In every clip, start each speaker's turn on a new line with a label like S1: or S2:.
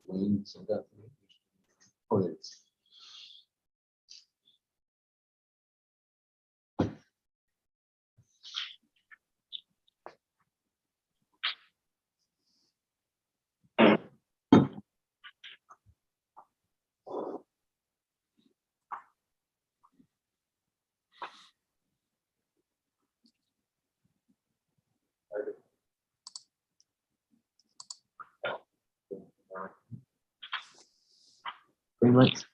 S1: Wayne, so that. Oh, it's. Green lights.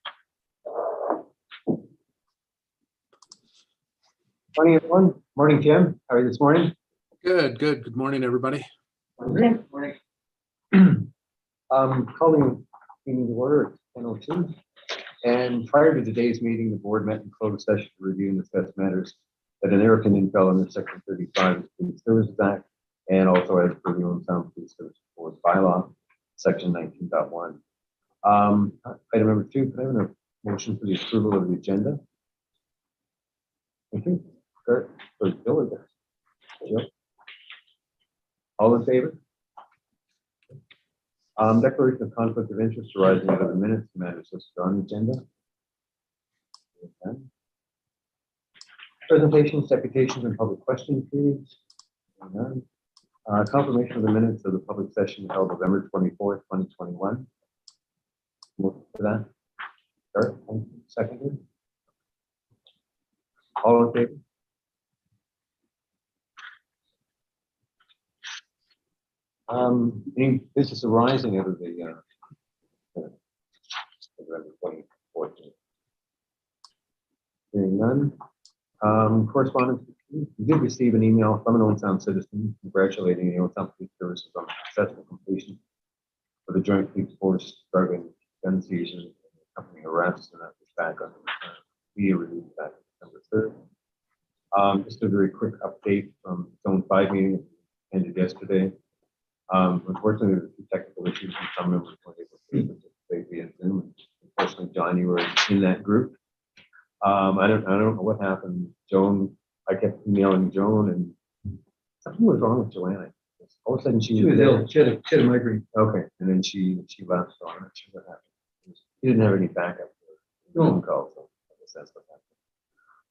S1: Morning, everyone. Morning, Tim. How are you this morning?
S2: Good, good. Good morning, everybody.
S1: Morning. Morning. Calling the meeting to order at 10:02. And prior to today's meeting, the board met in closed session to review and discuss matters that in their opinion fell under Section 35 of the Police Services Act, and also as per the Owen Sound Police Service Board bylaw, Section 19.1. Item number 2, can I have a motion for the approval of the agenda? Thank you. Kurt, or Bill, or there? Yep. All in favor? Declaration of conflict of interest arising out of the minutes and matters listed on the agenda. Okay. Presentations, deputations, and public question periods. None. Confirmation of the minutes of the public session held November 24th, 2021. Look for that. Start. Seconded. All in favor? Any business arising out of the November 24th. Hearing none. Correspondence. We did receive an email from an Owen Sound citizen congratulating the Owen Sound Police Services on successful completion of the Joint Police Force driving gun season and accompanying arrests, and that was back on the media release back on December 3rd. Just a very quick update from Zone 5 meeting that ended yesterday. Unfortunately, there were a few technical issues and some members weren't able to participate via Zoom. Unfortunately, John, you were in that group. I don't know what happened. Joan, I kept emailing Joan, and something was wrong with Joanna. All of a sudden, she was ill. She had a migraine. Okay, and then she left. So I'm not sure what happened. She didn't have any backup phone calls, so I guess that's what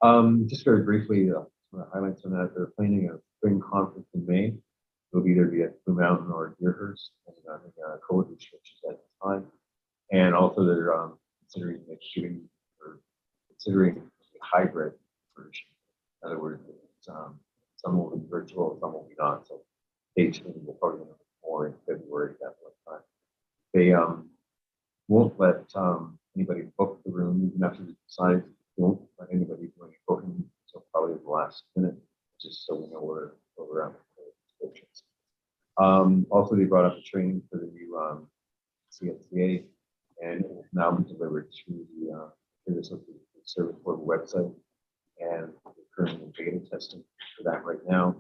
S1: happened. Just very briefly, some of the highlights on that. They're planning a spring conference in May. It'll either be at Blue Mountain or Deerhurst, and I think COVID restrictions at the time. And also they're considering shooting or considering a hybrid version. In other words, some will be virtual, some will be not. So dates will probably be more in February at that point in time. They won't let anybody book the room even after they decide. They won't let anybody do any booking until probably the last minute, just so we know where we're at. Also, they brought up a training for the new CSCA, and it will now be delivered through the service board website, and we're currently in beta testing for that right now.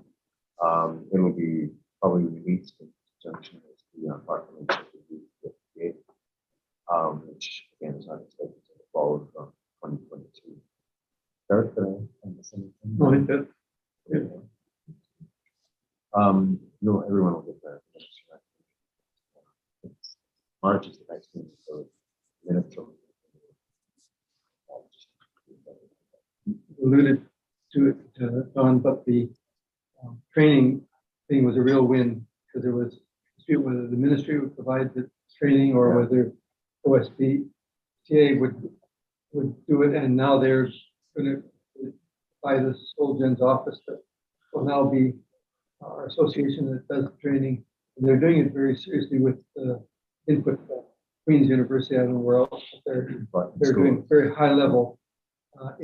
S1: It will be probably released in conjunction with the proclamation of the CSCA, which again is not expected to follow from 2022. Derek, did I miss anything? No, I did. Yeah. No, everyone will get that. March is the next one, so minutes from alluded to it, Don, but the training thing was a real win because there was a dispute whether the ministry would provide the training or whether Ospsb would do it, and now they're going to by the Solgen's office that will now be our association that does the training, and they're doing it very seriously with input from Queen's University. I don't know where else, but they're doing very high level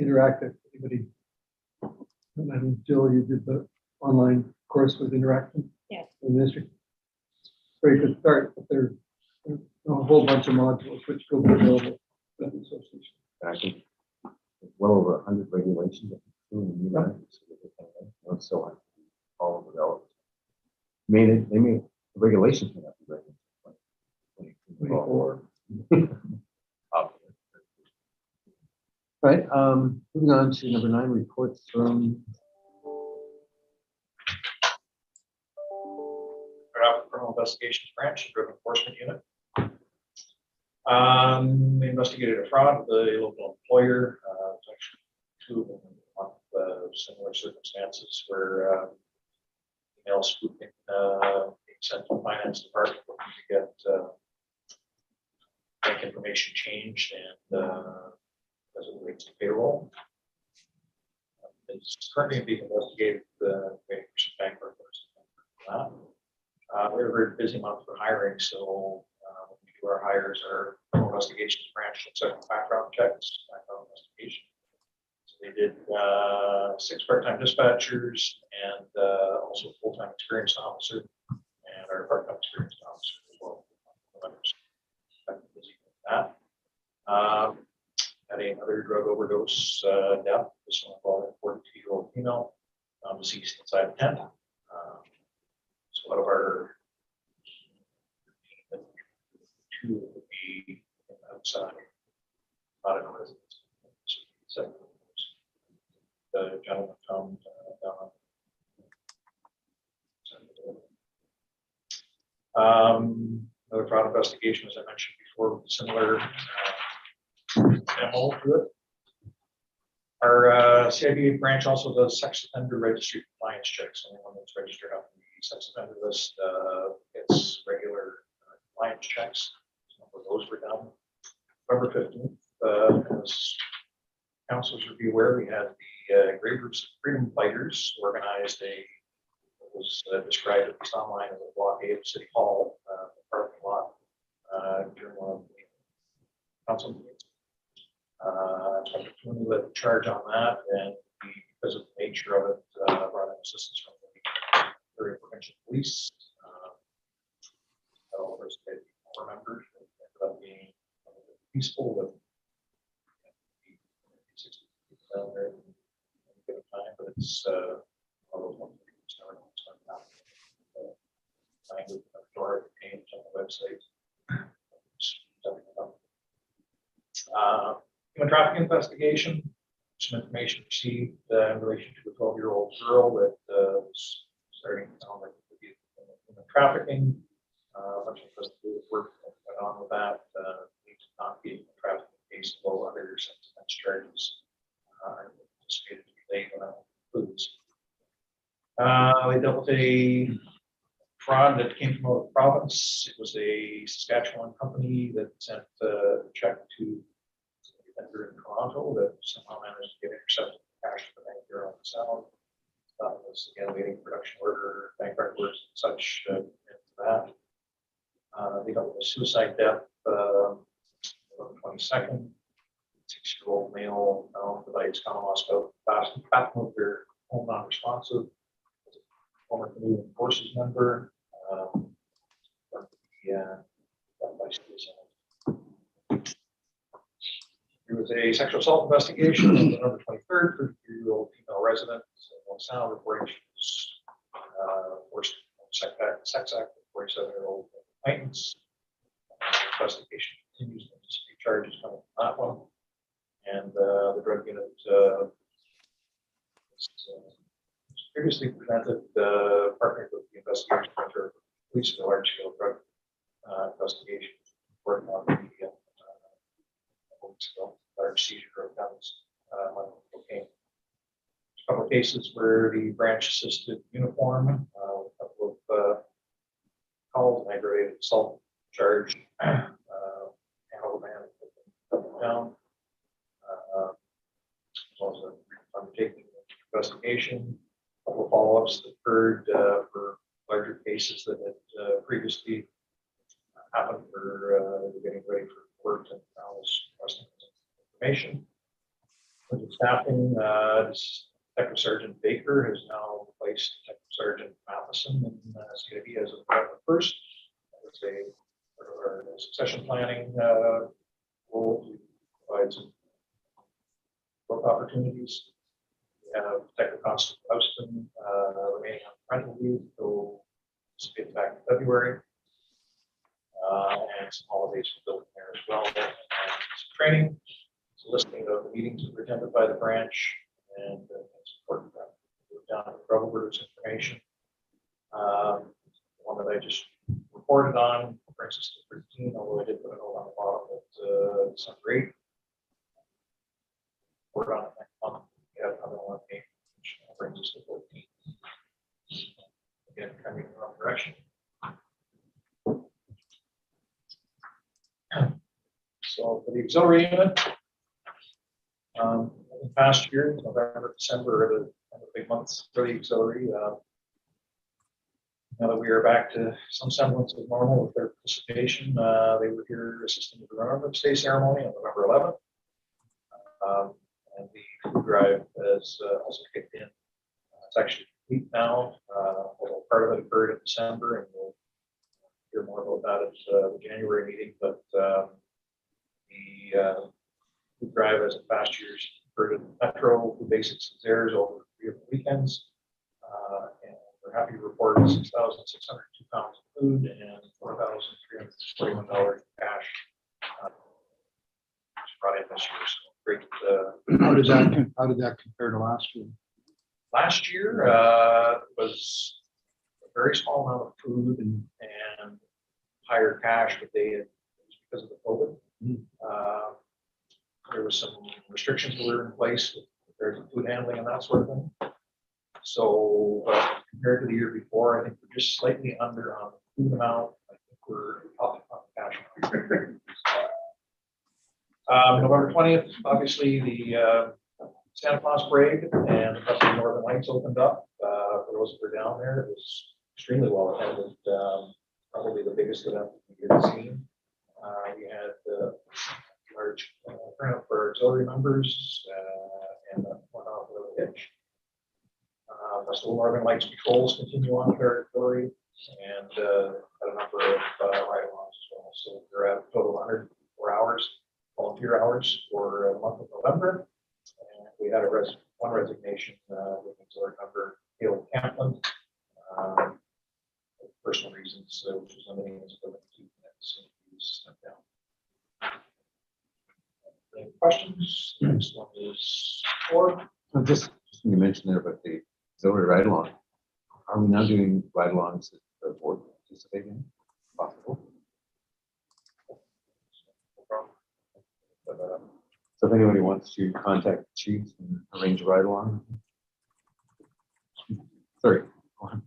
S1: interactive. Anybody? I think Jill, you did the online course with interactive.
S3: Yes.
S1: The ministry. Very good start, but there's a whole bunch of modules which will be available with the association. I think well over 100 regulations that in the United States, so on. All developed. They made the regulations may not be ready. 24. Right. Moving on to number 9, reports from
S4: Criminal Investigations Branch, Drug Enforcement Unit.
S3: We investigated a fraud with a local employer. It's actually two of them of similar circumstances where email spoofing being sent to the finance department looking to get bank information changed and as it relates to payroll. It's currently being investigated waiting for some bank records. We're a very busy month for hiring, so when we do our hires, our investigations branch looks at background checks, background investigation. So they did 6 part-time dispatchers and also a full-time experienced officer and our part-time experienced officer as well. Busy with that. Had another drug overdose death. This one involved a 42-year-old female deceased inside a tent. So out of our 2 would be outside, not in a residence. So the gentleman found another fraud investigation, as I mentioned before, with similar MO to it. Our CIB branch also does sex offender registry compliance checks. Anyone that's registered on the sex offender list gets regular compliance checks. Some of those were done. November 15th, as councilors would be aware, we had the Grey Groups Freedom Fighters organized what was described at least online as a blockade of City Hall, the parking lot, during one of the council meetings. We led the charge on that, and because of the nature of it, brought in assistance from the area provincial police. All of us members ended up being peaceful with 60 people down there at any given time, but it's all those ones that start out. Language of Dora page on the website. Human trafficking investigation. Some information received in relation to a 12-year-old girl that was starting to sound like human trafficking. A bunch of investigative work went on with that. Needs to not be a trafficking case, although other sex offense charges are anticipated to be laid when that includes. We dealt with a fraud that came from out of the province. It was a Saskatchewan company that sent a check to in Toronto that somehow managed to get intercepted cash from the bank here on the south. That was again waiting production order, bank records, and such into that. They got a suicide death on the 22nd. 6-year-old male found the bikes kind of lost out back with their home non-responsive. Former Canadian Forces member. By suicide. There was a sexual assault investigation on November 23rd, 33-year-old female resident in Sound reporting she was forced sex act with 47-year-old acquaintance. Investigation continues. Anticipate charges coming from that one. And the drug unit was previously presented partnered with the investigation director of the police for large-scale drug investigation, working on the large seizure of guns, cocaine. A couple of cases where the branch assisted uniform, a couple of calls, an aggravated assault charge, Hanover man down, as well as undertaking investigation. A couple of follow-ups that occurred for larger cases that had previously happened for getting ready for work and now is requesting information. With the staffing, Detective Sergeant Baker has now replaced Detective Sergeant Matheson in CIB as of November 1st. That was a succession planning role to provide some work opportunities. We have Detective Constable Houston remaining on parental leave until get back in February. And some holidays built in there as well. And some training. It's a listing of the meetings that were attended by the branch and it's important that we've done Robert's information. One that I just reported on brings us to 13, although I did put a note on the bottom that December 8th. We're on it next month. We have another one, which brings us to 14. Again, coming in the wrong direction. So for the auxiliary unit, in the past year, November, December are the big months for the auxiliary. Now that we are back to some semblance of normal with their participation, they were here assisting with the Remembrance Day ceremony on November 11th. And the food drive has also kicked in. It's actually complete now. Although part of it occurred in December, and we'll hear more about that at the January meeting. But the food drive, as in past years, occurred in Metro. Food Basics is theirs over 3 of the weekends. And we're happy to report 6,602 pounds of food and $4,341 in cash brought in this year. So great.
S2: How did that compare to last year?
S3: Last year was a very small amount of food and higher cash, but they had, because of the COVID. There was some restrictions that were in place with regards to food handling and that sort of thing. So compared to the year before, I think we're just slightly under on the food amount. I think we're up on the cash. November 20th, obviously the Santa Claus parade and the Festival of Northern Lights opened up. For those that were down there, it was extremely well attended. Probably the biggest event we've ever seen. We had large turnout for our auxiliary members and went off with a hitch. Festival of Northern Lights patrols continue on with our auxiliary and had a number of ride-alongs as well. So we're at a total of 104 hours, volunteer hours for the month of November. And we had one resignation with auxiliary member Caleb Campland, for personal reasons, which was limiting his ability to minutes, and he was stepped down. Any questions? Next one is 4.
S1: Just you mentioned there about the auxiliary ride-along. Are we now doing ride-alongs that the board participate in? Possible. So if anybody wants to contact the chiefs and arrange a ride-along. Sorry. Go on.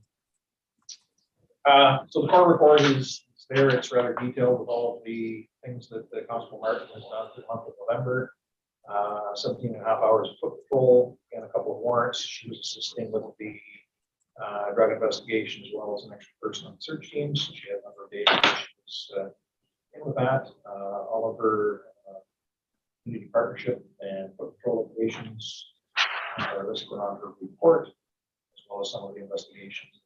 S3: So the core report is there. It's rather detailed with all of the things that the Constable Martin has done for the month of November. 17 and a half hours of foot patrol and a couple of warrants. She was assisting with the drug investigation as well as an extra person on the search teams. She had a number of days she was in with that. All of her community partnership and foot patrol operations are listed on her report, as well as some of the investigations.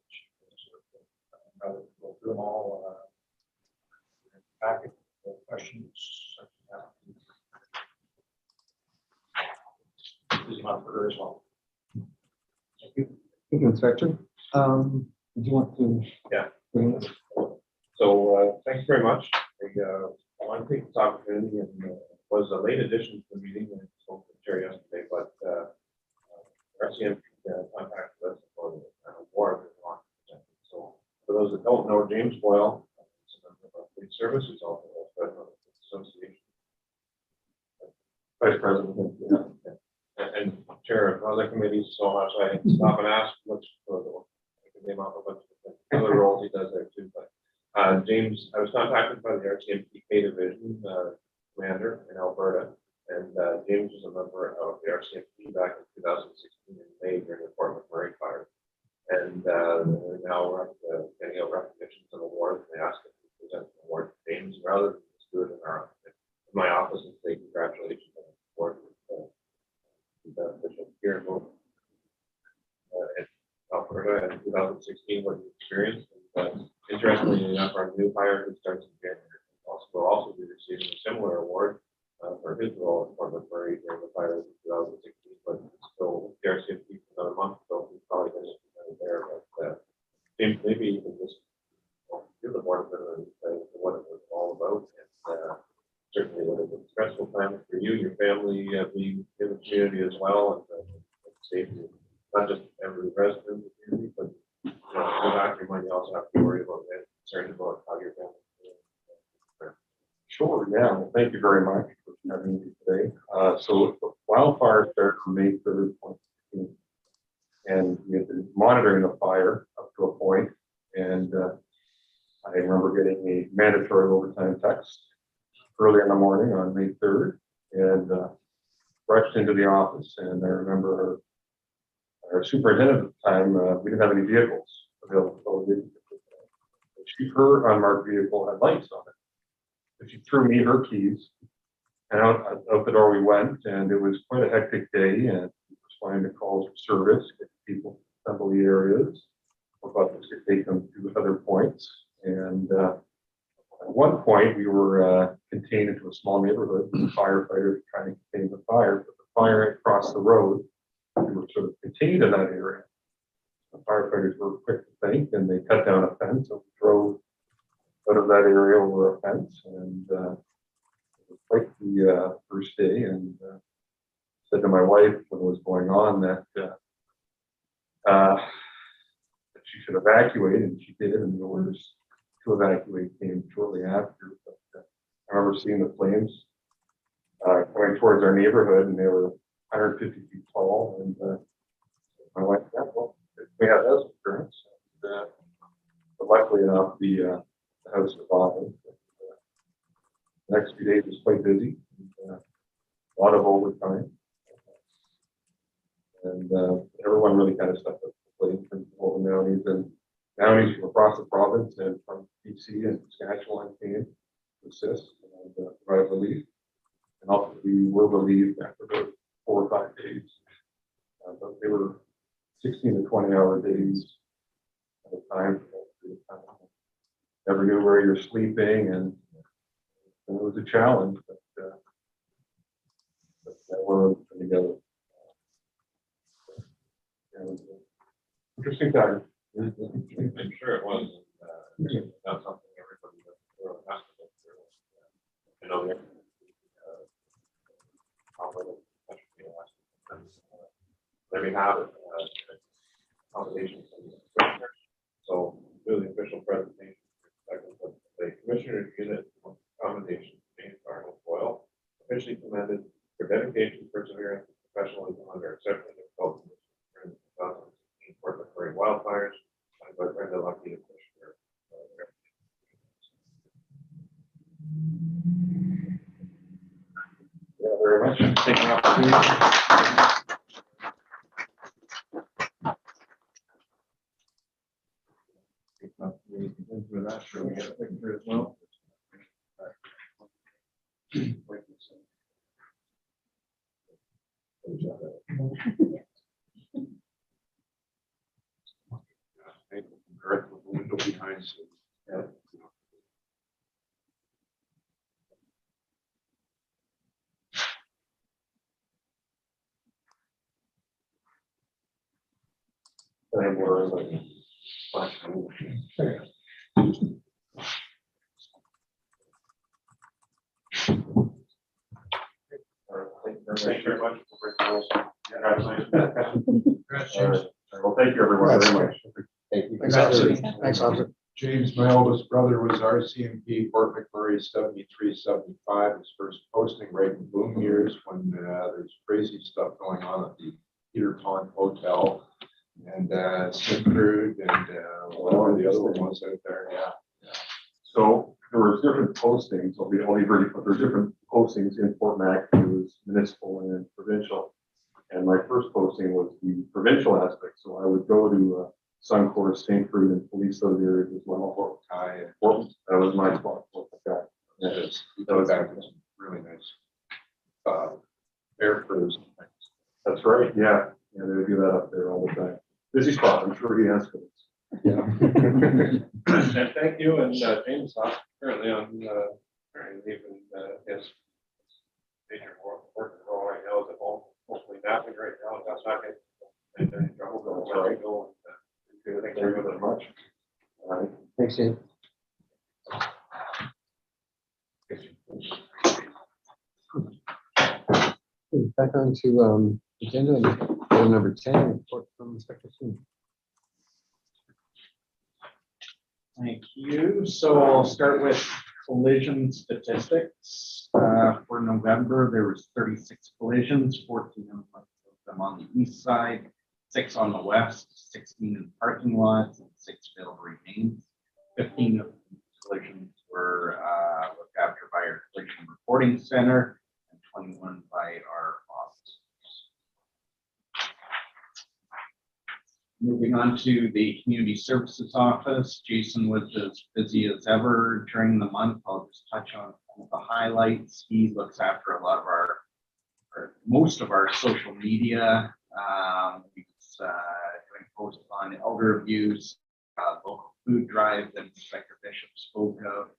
S3: Rather go through them all. Packet questions. Busy month for her as well. Thank you.
S1: Thank you, Inspector. Do you want to?
S4: Yeah.
S1: Bring this?
S4: So thanks very much. I want to take this opportunity and was a late addition to the meeting and spoke to the chair yesterday, but RCMP contacted us for the award that we want to present. So for those that don't know, James Boyle is a member of our police service, who's also the president of the association, vice president, and chair of other committees. So much I stop and ask what's I can name off a bunch of other roles he does there too. But James, I was contacted by the RCMP K Division commander in Alberta, and James was a member of the RCMP back in 2016 in May during the Fort McMurray fire. And now we're getting out recognitions and awards. They asked us to present an award to James rather than just do it in my office and say congratulations on the award with Bishop here in Alberta in 2016 what he experienced. And interestingly enough, our new hire who starts in January will also be receiving a similar award for his role in Fort McMurray during the fire in 2016, but still the RCMP for another month, so he's probably going to be there. But James, maybe you can just give the board a bit of what it was all about, and certainly what it was a stressful time for you, your family, being in the community as well, and safety, not just every resident in the community, but go back to your mind, you also have to worry about and concerned about how your family is doing. Sure, yeah, well, thank you very much for having me today. So the wildfire started on May 3rd, 2016. And we had been monitoring the fire up to a point, and I remember getting a mandatory overtime text early in the morning on May 3rd, and rushed into the office, and I remember our superintendent at the time, we didn't have any vehicles available. So her unmarked vehicle had lights on it. But she threw me her keys, and out the door we went, and it was quite a hectic day, and responding to calls for service, get people to assembly areas, or buses could take them to other points. And at one point, we were contained into a small neighborhood. The firefighters were trying to contain the fire, but the fire across the road, we were sort of contained in that area. The firefighters were quick to think, and they cut down a fence, and we drove out of that area over a fence, and it was quite the first day, and said to my wife when it was going on that she should evacuate, and she did, and the orders to evacuate came shortly after. But I remember seeing the flames coming towards our neighborhood, and they were 150 feet tall, and my wife said, well, we have those insurance. But luckily enough, the house survived. The next few days was quite busy, and, a lot of overtime. And everyone really kind of stepped up to the plate from all the Mounties and Mounties from across the province and from BC and Saskatchewan came to assist and provide relief. And ultimately, we were relieved after about 4 or 5 days. But they were 16 to 20-hour days at a time. Never knew where you're sleeping, and it was a challenge, but we're together. It was an interesting time.
S5: I'm sure it was. That's something everybody has to go through. I know they're there we have it. Accommodations from the commissioner. So do the official presentation. The commissioner unit accommodation James Arnold Boyle officially commended for dedication, perseverance, and professionalism under exceptionally difficult conditions during the 2016 Portland Prairie wildfires. Signed by Brenda Lucky, the commissioner.
S4: Yeah, very much. Take an opportunity. With that, sure, we get a picture as well.
S2: Window behind.
S4: Yeah. And we're like,
S5: Thank you very much.
S4: Congratulations. All right. Well, thank you everyone very much.
S1: Thank you.
S2: Thanks, officer. Thanks, officer. James, my oldest brother was RCMP Fort McMurray 73-75. His first posting right in boom years when there's crazy stuff going on at the Peter Pond Hotel and Sinkrood and whatever the other one was out there. Yeah.
S4: So there was different postings. I'll be only brief, but there's different postings in Fort Mac. It was municipal and provincial. And my first posting was the provincial aspect. So I would go to Suncor, Sinkrood, and police those areas as well.
S2: Fort Kai and
S4: Portland. That was my spot. Okay.
S2: that was really nice. Air crews.
S4: That's right. Yeah. Yeah, they do that up there all the time. Busy spot. I'm sure he has for this.
S2: Yeah.
S5: And thank you, and James currently on leave and his major work role right now is at home, hopefully napping right now. That's not getting trouble.
S4: That's right. Thank you very much. All right.
S1: Thanks, Jane. Back on to agenda item number 10, report from Inspector Sue.
S6: Thank you. So I'll start with collision statistics. For November, there was 36 collisions, 14 of them on the east side, 6 on the west, 16 in parking lots, and 6 failed remains. 15 of these collisions were looked after by our collision reporting center, and 21 by our office. Moving on to the community services office, Jason was as busy as ever during the month. I'll just touch on some of the highlights. He looks after a lot of most of our social media. He's doing posts on elder abuse, local food drive that Inspector Bishop spoke of,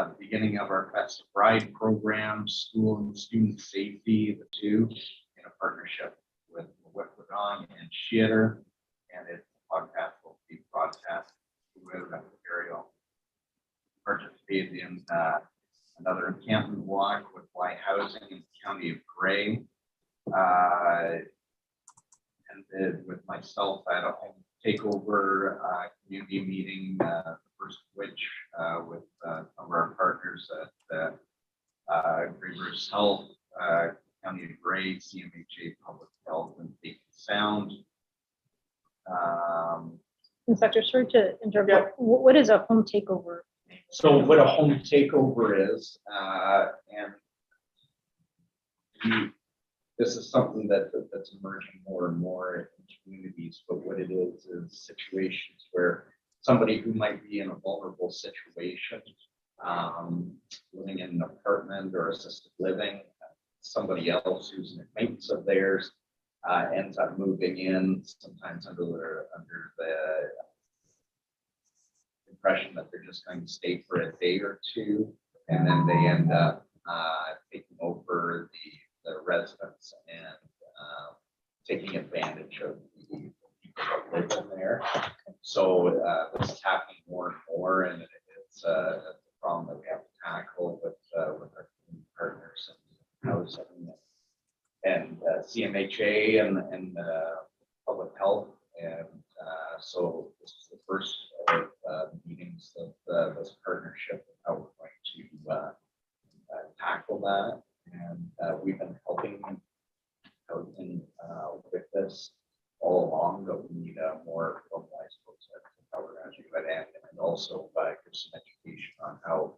S6: the beginning of our Festive Ride program, school and student safety, the two, in a partnership with Wickwadon and Shitter. And its podcast will be broadcast through Ontario. Participated in another encampment walk with Y Housing in the County of Grey. Ended with myself at a home takeover community meeting, the first of which with some of our partners at Rivers Health, County of Grey, CMHA Public Health, and Safe and Sound.
S7: Inspector, sorry to interrupt. Yeah. What is a home takeover?
S6: So what a home takeover is, this is something that's emerging more and more in communities, but what it is situations where somebody who might be in a vulnerable situation, living in an apartment or assisted living, somebody else who's an acquaintance of theirs ends up moving in, sometimes under the impression that they're just going to stay for a day or two, and then they end up taking over the residence and taking advantage of the people that live in there. So this is happening more and more, and it's a problem that we have to tackle with our partners and housing and CMHA and public health. And so this is the first of meetings of this partnership of how we're going to tackle that. And we've been helping with this all along, but we need a more formalized process of how we're going to do it, and also give some education on how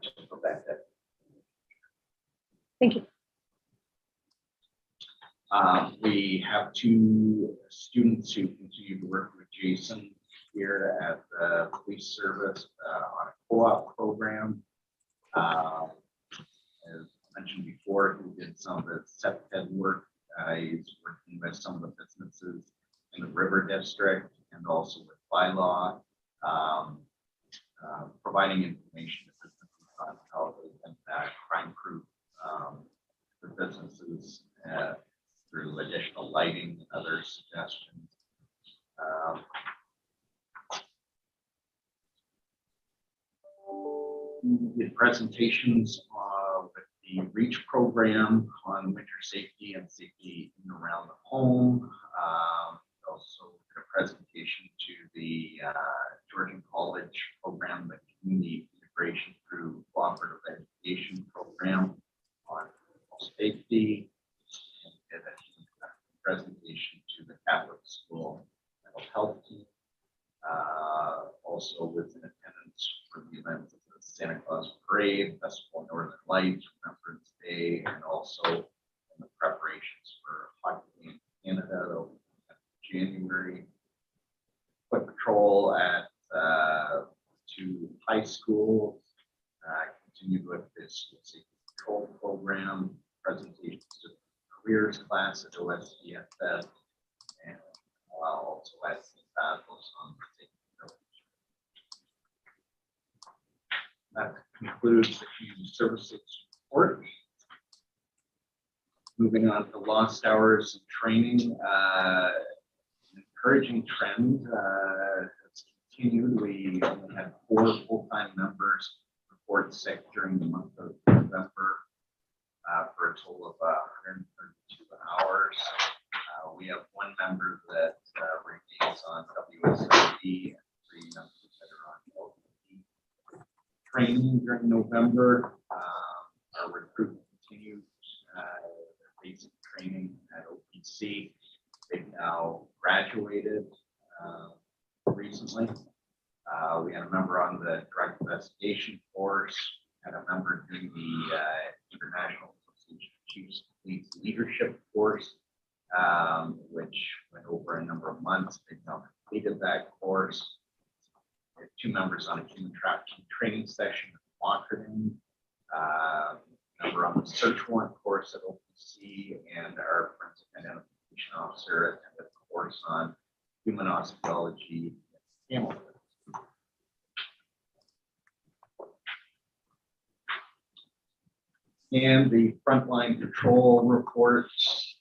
S6: to prevent it.
S7: Thank you.
S6: We have 2 students who continue to work with Jason here at the police service on a co-op program. As mentioned before, he did some of the SEPTED work. He's working with some of the businesses in the River District and also with bylaw, providing information to businesses on how they can crime-proof their businesses through additional lighting and other suggestions. We did presentations with the REACH program on winter safety and safety in and around the home. Also did a presentation to the Georgian College program, the community integration through cooperative education program on safety. And did a presentation to the Catholic school mental health team. Also was in attendance for the events of the Santa Claus Parade, Festival of Northern Lights, Remembrance Day, and also in the preparations for hockey game in Canada that will be in January. Foot patrol at 2 high schools, continued with this safety patrol program, presentations to the careers class at OSDFS, and also at St. Basil's on safety. That concludes the community services report. Moving on to lost hours and training. Encouraging trend has continued. We only had 4 full-time members report sick during the month of November for a total of 132 hours. We have 1 member that remains on WSID and 3 members that are on LPD. training during November. Our recruitment continues, basic training at OPC. They've now graduated recently. We had a member on the direct investigation course, had a member do the International Association of Chiefs of Police leadership course, which went over a number of months. They've now completed that course. We have 2 members on a human trafficking training session in Washington, member on the search warrant course at OPC, and our forensic identification officer attended a course on human osteology in Hamilton. And the frontline patrol reports,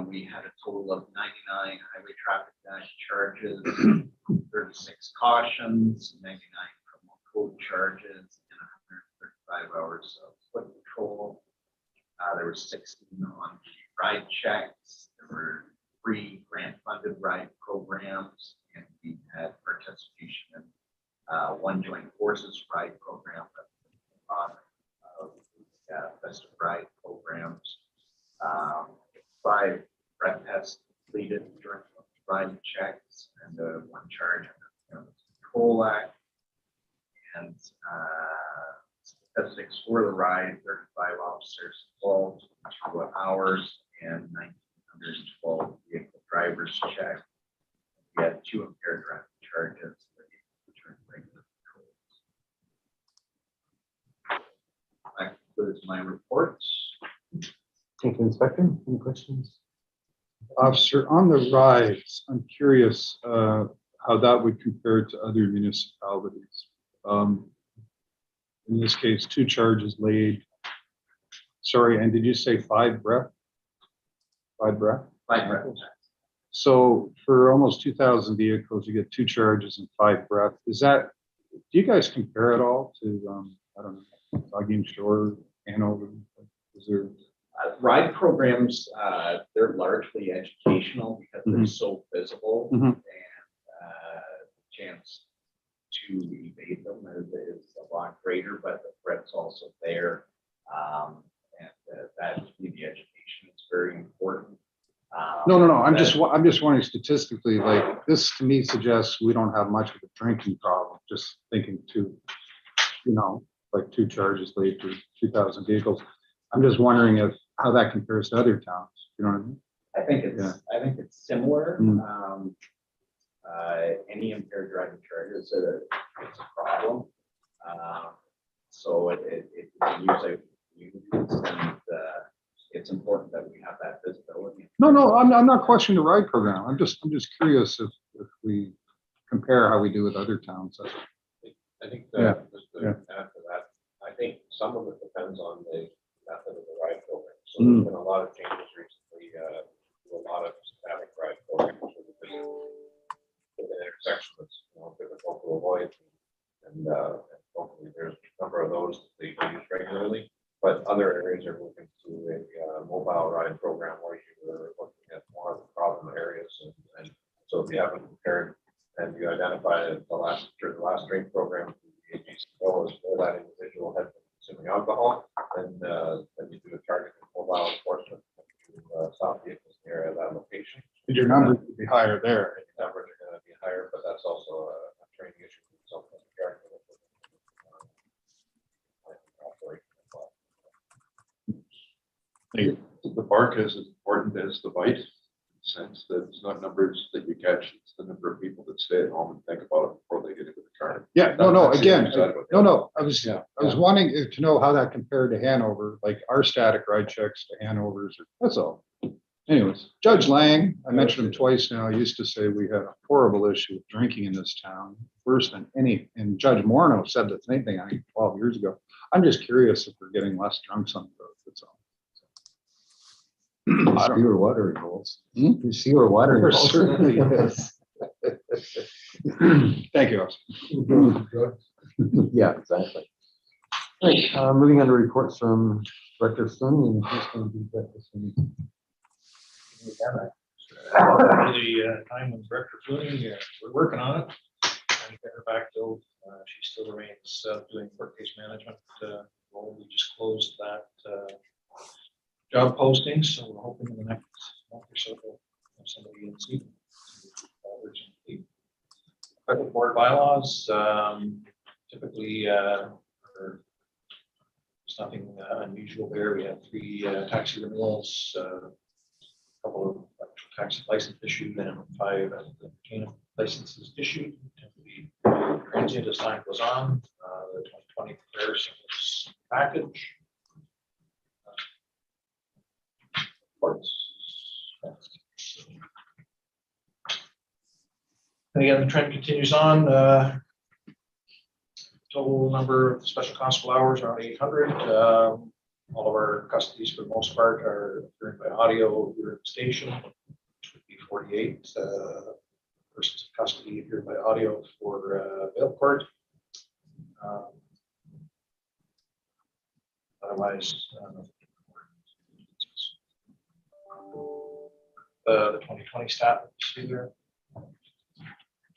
S6: we had a total of 99 highway traffic dash charges, 36 cautions, 99 criminal code charges, and 135 hours of foot patrol. There were 16 on the ride checks. There were 3 grant-funded ride programs, and we had participation in 1 joint forces ride program, festive ride programs. 5 breath tests completed during ride checks, and 1 charge under the Control Act. And statistics for the ride: 35 officers involved, 2 hours, and 1,912 vehicle drivers checked. We had 2 impaired driving charges that returned regular patrols. That concludes my reports.
S1: Thank you, Inspector. Any questions?
S8: Officer, on the rides, I'm curious how that would compare to other municipalities. In this case, 2 charges laid. Sorry, and did you say 5 breath? 5 breath?
S6: 5 breath.
S8: So for almost 2,000 vehicles, you get 2 charges and 5 breath. Is that, do you guys compare at all to, I don't know, Logging Shore, Hanover? Is there?
S6: Ride programs, they're largely educational because they're so visible, and chance to evade them is a lot greater, but the threat's also there. And that to me, the education is very important.
S8: No. I'm just wondering statistically, like this to me suggests we don't have much of a drinking problem. Just thinking like 2 charges laid for 2,000 vehicles. I'm just wondering how that compares to other towns. You know what I mean?
S6: I think it's similar. Any impaired driving charge is it's a problem. So it usually and it's important that we have that visibility.
S8: No, I'm not questioning the ride program. I'm just curious if we compare how we do with other towns.
S4: I think
S8: Yeah,
S4: just to
S8: yeah.
S4: add to that, I think some of it depends on the method of the ride program. So there's been a lot of changes recently, to a lot of static ride programs with an intersection that's difficult to avoid, and hopefully there's a number of those that they use regularly. But other areas are moving to a mobile ride program where you're looking at more of the problem areas, and so if you haven't compared and you identify the last drink program, the AGCO is where that individual had been consuming alcohol, then you do a targeted mobile enforcement to stop vehicles in the area of that location.
S8: Your numbers would be higher there.
S4: And the numbers are going to be higher, but that's also a training issue. Something
S2: The bark is as important as the bite, in the sense that it's not numbers that you catch, it's the number of people that stay at home and think about it before they get into the car.
S8: Yeah, no.
S2: That's the
S8: Again,
S2: other side of it.
S8: no. I was wanting to know how that compared to Hanover, like our static ride checks to Hanover's. That's all. Anyways, Judge Lang, I mentioned him twice now, used to say we had a horrible issue with drinking in this town, worse than any. And Judge Morneau said the same thing, I think, 12 years ago. I'm just curious if we're getting less drunks on the road. That's all. I don't
S1: Fewer watering holes.
S8: Hmm?
S1: There's fewer watering
S8: There
S1: holes.
S8: certainly is. Thank you, officer.
S1: Yeah, exactly. All right, moving on to reports from Director Sun, and who's going to be Director Sun?
S3: The time when Director Fleming, we're working on it. trying to get her backfilled. She still remains doing court case management. Role. We just closed that job posting, so we're hoping in the next month or so we'll have somebody in seat. Federal board bylaws, typically, there's nothing unusual there. We have 3 taxi renewals, a couple of actual taxi license issued, and 5 licenses issued. Typically, transient as time goes on. The 2020 comparison is package. Reports. And again, the trend continues on. Total number of special constable hours around 800. All of our custodies for the most part are hearing by audio here at the station, which would be 48 persons in custody here by audio for bail court. Otherwise, the 2020 stat that you see there.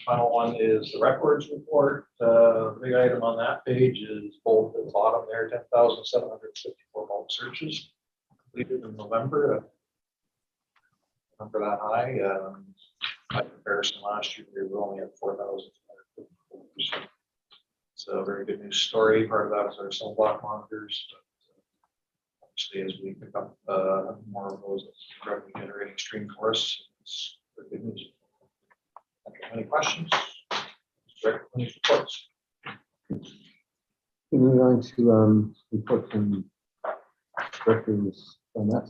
S3: Final one is the records report. The big item on that page is bold at the bottom there, 10,754 bulk searches completed in November. Number that high. By comparison, last year we were only at 4,054. It's a very good news story. Part of that is our cell block monitors. But obviously, as we pick up more of those revenue generating stream for us, it's very good news. Any questions? Any reports?
S1: Moving on to report from directors on that.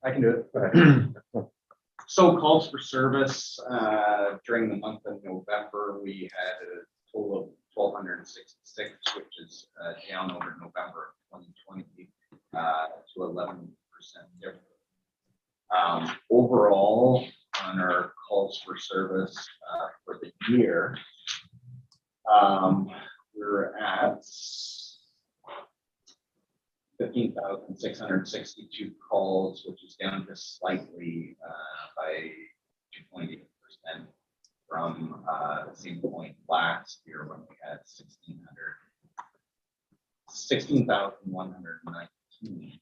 S6: I can do it. Go ahead. So calls for service, during the month of November, we had a total of 1,266, which is down over November of 2020 to 11% different. Overall, on our calls for service for the year, we're at 15,662 calls, which is down just slightly by 2.8% from the same point last year when we had 16,119.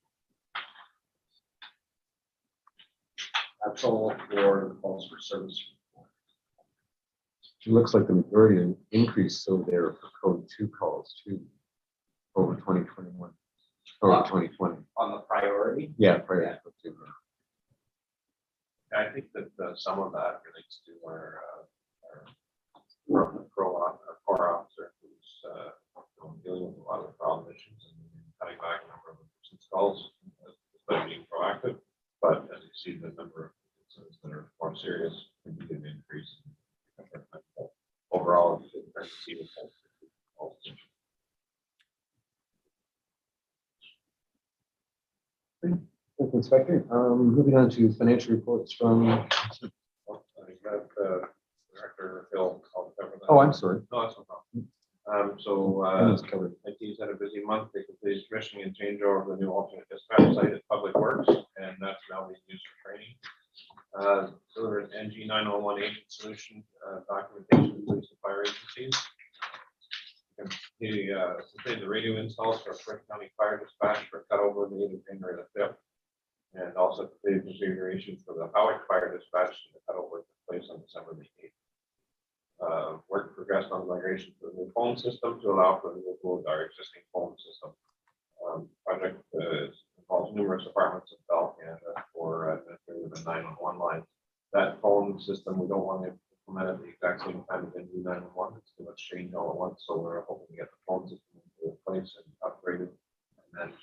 S6: That's all for the calls for service.
S1: It looks like the majority of increase so there for code 2 calls too over 2021 or 2020.
S6: On the priority,
S1: Yeah, prior to code 2.
S4: I think that some of that relates to our core officer who's dealing with a lot of the problem issues and cutting back the number of nuisance calls, by being proactive. But as you see, the number of incidents that are more serious continue to increase. Overall, it's nice to see the calls.
S1: Thank you, Inspector. Moving on to financial reports from.
S4: I think that Director Phil. I'll cover that.
S1: Oh, I'm sorry.
S4: No, that's no problem.
S1: That's covered.
S4: IT's had a busy month. They completed commissioning and changeover of the new alternate dispatch site at Public Works, and that's now being used for training. Delivered NG 911 agent solution documentation to police and fire agencies. He completed the radio installs for Front County Fire Dispatch for cutover dated January the 5th, and also completed configuration for the Howick Fire Dispatch and the cutover took place on December the 8th. Work progressed on migration to the new phone system to allow for the removal of our existing phone system. Project involves numerous departments of Bell Canada for administrative and 911 lines. That phone system, we don't want to implement at the exact same time as the new 911. It's too much change all at once, so we're hoping to get the phone system into place and upgraded, and then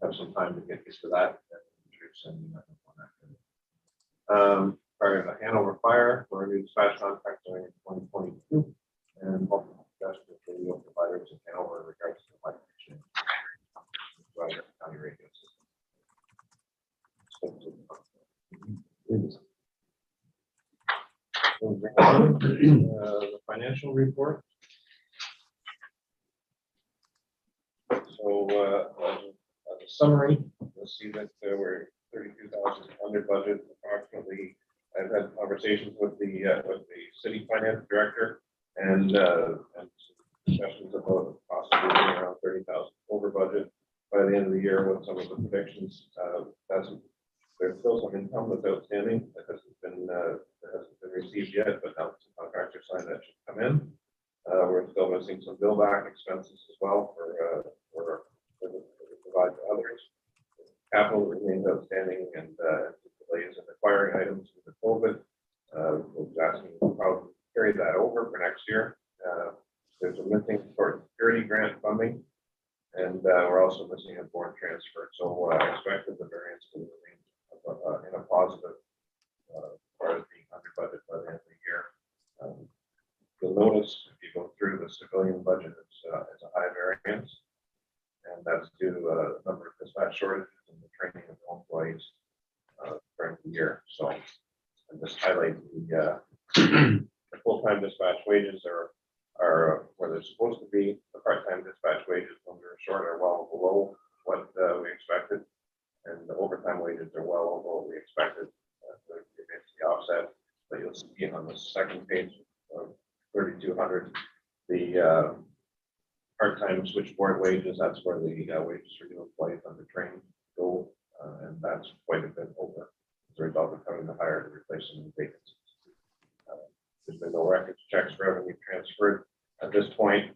S4: have some time to get used to that. Prior to the Hanover fire, we're a new dispatch contract during 2022, and multiple discussions with radio providers in Hanover in regards to the migration to county radio system. The financial report. So as a summary, you'll see that we're 32,000 under budget, approximately I've had conversations with the city finance director and discussions about possibly being around 30,000 over budget by the end of the year with some of the predictions. There's still some income that's outstanding that hasn't been received yet, but now some contractor sign that should come in. We're still missing some bill back expenses as well for provide to others. Capital remains outstanding and delays in acquiring items due to COVID. We're asking to probably carry that over for next year. There's a missing for security grant funding, and we're also missing a foreign transfer. So I expected the variance to remain in a positive part of being under budget by the end of the year. You'll notice if you go through the civilian budget, it's a high variance, and that's due to a number of dispatch shortages and the training of employees during the year. So I just highlight the full-time dispatch wages are where they're supposed to be. The part-time dispatch wages when they're short are well below what we expected, and the overtime wages are well below what we expected. It's the offset, but you'll see on the second page of 3,200 the part-time switchboard wages. That's where the wages for new employees under training go, and that's quite a bit over as a result of having to hire to replace some vacancies. There's been no records checks revenue transferred at this point.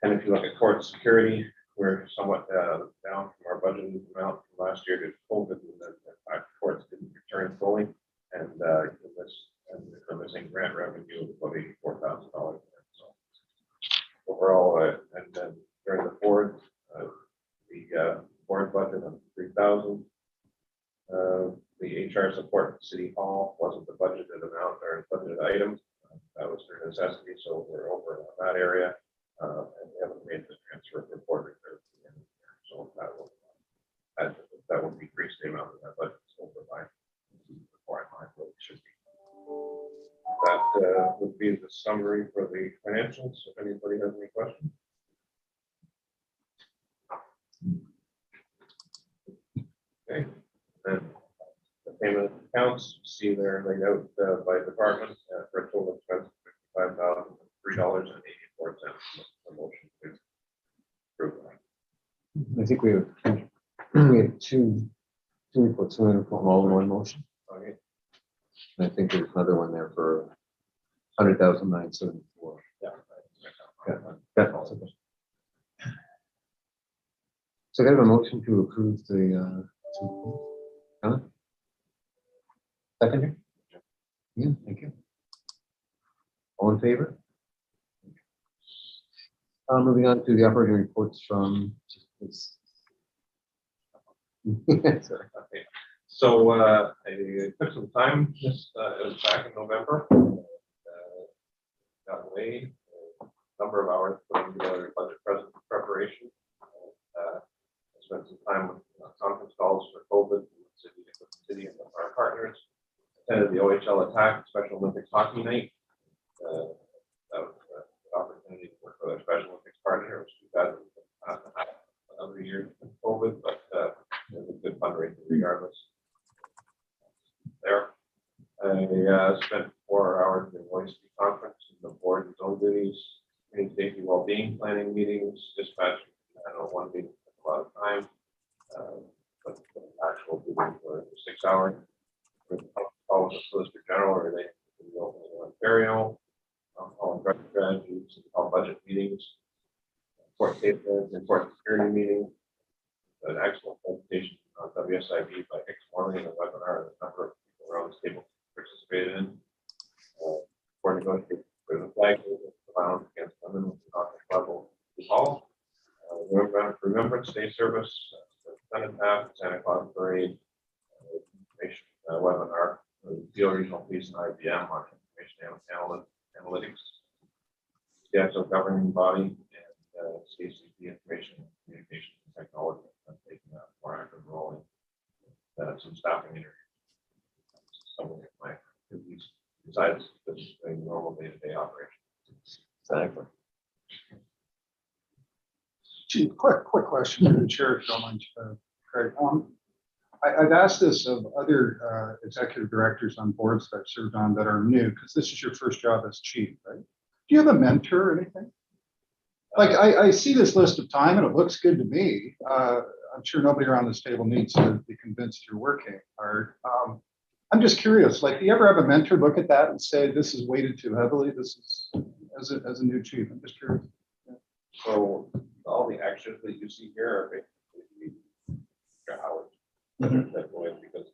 S4: And if you look at court security, we're somewhat down from our budgeted amount from last year due to COVID, and the fact courts didn't return fully, and we're missing grant revenue of about $84,000. So overall, and then during the board, the board budget of 3,000. The HR support at City Hall wasn't the budgeted amount or budgeted item. That was their necessity, so we're over on that area. And we haven't made the transfer for board reserve at the end of the year. So that will decrease the amount of that budget over by before I mind what it should be. That would be the summary for the financials. If anybody has any questions. Okay, then the payment accounts, see they're laid out by department for a total expense of $55,003.84. A motion to approve that.
S1: I think we have two reports, I'm going to put them all in one motion.
S4: Okay.
S1: And I think there's another one there for 100,974.
S4: Yeah.
S1: That's also good. So I have a motion to approve the, second? Yeah, thank you. All in favor? Moving on to the operating reports from. Sorry.
S4: Okay. So I took some time just it was back in November. Got away a number of hours putting together budget preparation. I spent some time with conference calls for COVID with the city and our partners. Attended the OHL Attack Special Olympics Hockey Night. That was an opportunity to work with our Special Olympics partner, which we've had other years with COVID, but it was a good fundraiser regardless. There, I spent 4 hours in the Ospsb conference and the board and zone duties, community safety, well-being planning meetings, dispatching. I don't know, one meeting took a lot of time, but the actual meeting for 6 hours. All the Solicitor General related to the opening of Ontario, all drug strategies, all budget meetings, court safeguards, and court security meeting. An excellent presentation on WSIB by Hicks Morley and a webinar that a number of people around this table participated in. For negotiating for the flag violence against women with the conflict level hall. Remembrance Day service, Senate Path, Santa Claus Parade, information webinar, Field Regional Police and IBM on information analytics, CSO governing body, and CCP information and communication technology. I'm taking a more active role in some staffing interviews. Some of my duties besides just doing normal day-to-day operations.
S1: Exactly.
S9: Chief, quick question to the chair, if you don't mind, Craig.
S8: I've asked this of other executive directors on boards that I've served on that are new, because this is your first job as chief, right? Do you have a mentor or anything? Like, I see this list of time and it looks good to me. I'm sure nobody around this table needs to be convinced you're working hard. I'm just curious, like, do you ever have a mentor look at that and say, this is weighted too heavily? This is, as a new chief, I'm just curious.
S4: So all the extras that you see here are basically extra hours.
S8: Mhm.
S4: That go in because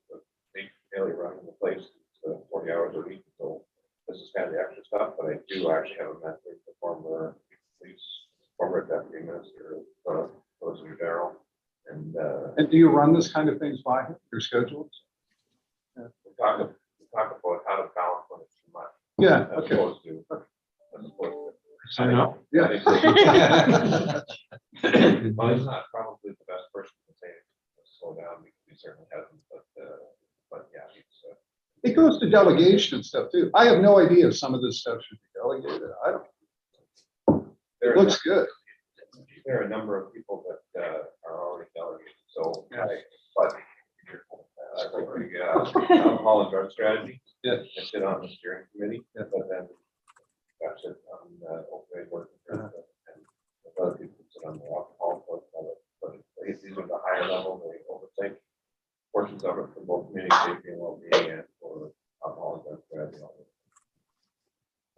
S4: they daily running the place, it's 40 hours a week. So this is kind of the extra stuff, but I do actually have a mentor, the former police, former deputy minister, solicitor general.
S8: And do you run this kind of things by him, your schedules?
S4: We talk about how to balance when it's too much.
S8: Yeah,
S4: As
S8: okay.
S4: opposed to. As opposed to.
S3: Sign up.
S8: Yeah.
S4: Well, he's not probably the best person to say slow down because he certainly hasn't, but yeah, he's.
S8: It goes to delegation and stuff too. I have no idea if some of this stuff should be delegated. I don't, it looks good.
S4: There are a number of people that are already delegated, so,
S8: Yeah.
S4: but I like the alcohol and drug strategy.
S8: Yeah.
S4: I sit on the steering committee,
S8: Yeah.
S4: but then that's it on opioid work. And other people sit on the alcohol, but these are the higher level, they overtake portions of it for both community safety and well-being and for alcohol and drug strategy.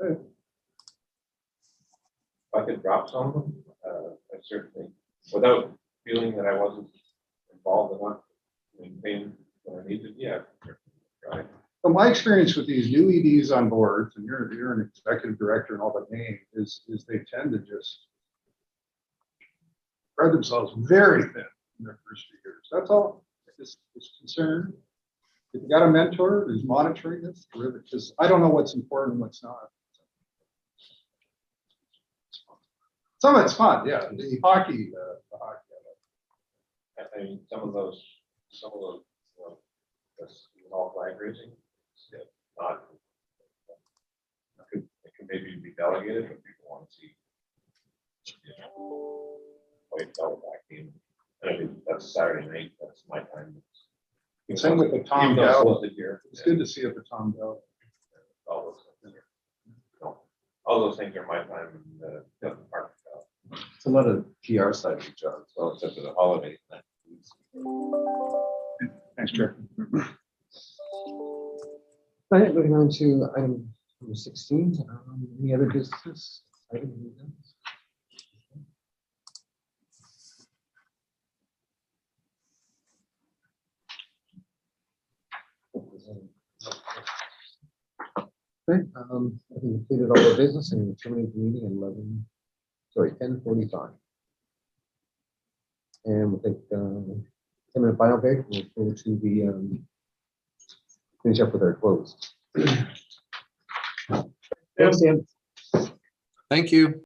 S8: Good.
S4: If I could drop some of them, I certainly, without feeling that I wasn't involved enough to maintain what I needed, yeah. Right.
S8: But my experience with these new EDs on boards, and you're an executive director and all that name, is they tend to just spread themselves very thin in their first few years. That's all. Just concerned. If you got a mentor who's monitoring this, because I don't know what's important and what's not. Some of it's fun, yeah. The hockey.
S4: I mean, some of those, you know, that's all flag raising. It's not. It can maybe be delegated, but people want to see. Play double back team. And I mean, that's Saturday night, that's my time.
S8: Same with the Tom
S4: Even though it's
S8: Dell.
S4: listed here.
S8: It's good to see it for Tom Dell.
S4: All those things are, no, all those things are my time and the park.
S1: It's a lot of PR side of the job.
S4: So except for the holidays.
S8: Thanks, Chair.
S1: All right, moving on to item number 16. Any other business? Okay, I think we completed all the business and we terminated the meeting at 10:45. And we'll take 10-minute bio break. We'll go to the finish up with our close. Thanks, Dan.
S9: Thank you.